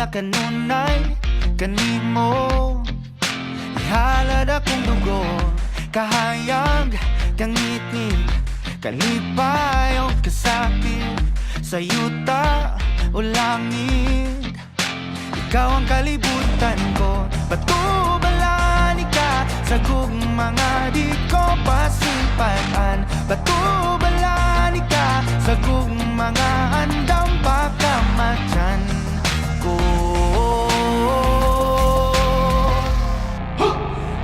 nga kanunay kanimo. Ihalad akong dugo, kahayag kang ngitngit, kalipay o kasakit, sa yuta o langit. Ikaw ang kalibutan ko, batubalani ka sa mga di ko pasimpaan. Batubalani ka sa mga andam pagkamatyan ko.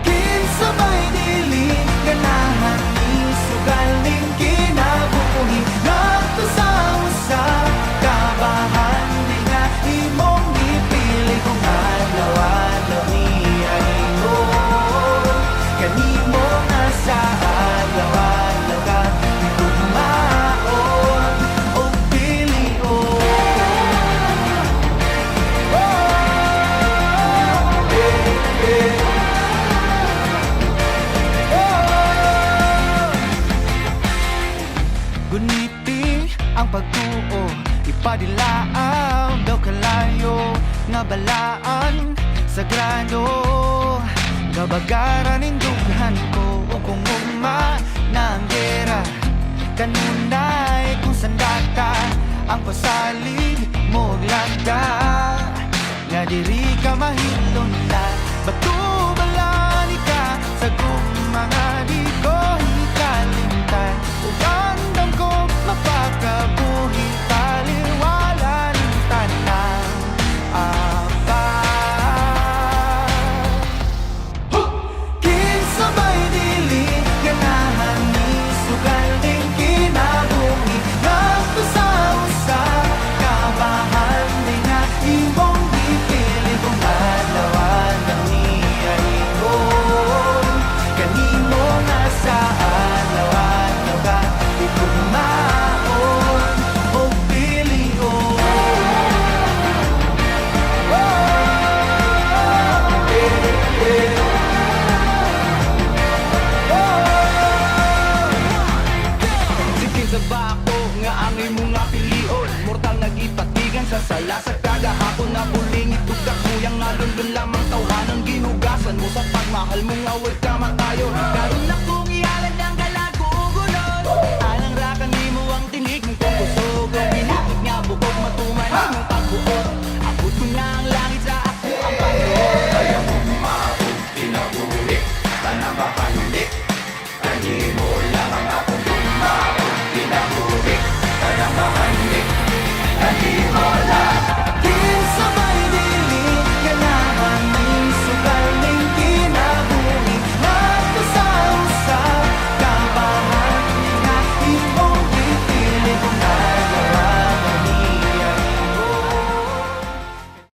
Kinsabay dili ganahan ni sugaling kinabuhi, nagto sa usa kabahan di nga imong gipili kung adlaw-adlaw niya ingon. Kanimo nga sa adlaw-adlaw ka tugmaon o pilion. Guniti ang pagtuo, ipadilaaw daw kalayo, nga balaan sagrado. Gabagaran indughan ko o kung ugma na ang gera, kanunay kung sandata ang pasalig mo lagda. Nga diri ka mahilon na batubalani ka sa mga di ko hikalimtan. Ugandam ko mapakabuhi, taliwala ng tanang kinsabay dili ganahan ni sugal din kinabuhi, nagto sa usa kabahan di nga imong gipili kung adlaw-adlaw niya ingon. Kanimo nga sa adlaw-adlaw ka itugmaon o pilion. Sige sa bako nga ang imong nga pilion, mortal nagipatigan sa sala sa kagahapon na buling itugak mo yang nalundun lamang tawhanon ginugasan mo sa pagmahal mo nga wag ka mata